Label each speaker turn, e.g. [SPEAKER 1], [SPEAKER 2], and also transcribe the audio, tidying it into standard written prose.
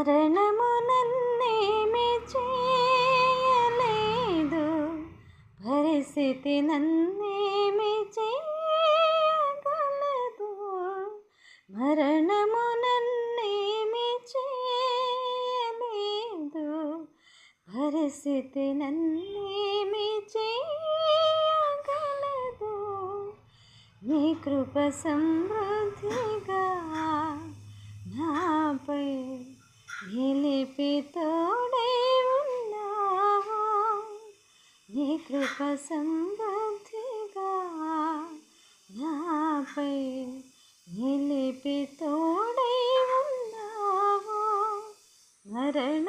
[SPEAKER 1] మరణము నన్నేమి చేయలేదు, పరిస్థితి నన్నేమి చేయగలదు. మరణము నన్నేమి చేయలేదు, పరిస్థితి నన్నేమి చేయగలదు. నీ కృప సమృద్ధిగా నాపై నిలిపి తోడై ఉన్నావు. నీ కృప సమృద్ధిగా నాపై నిలిపి తోడై ఉన్నావు. మరణ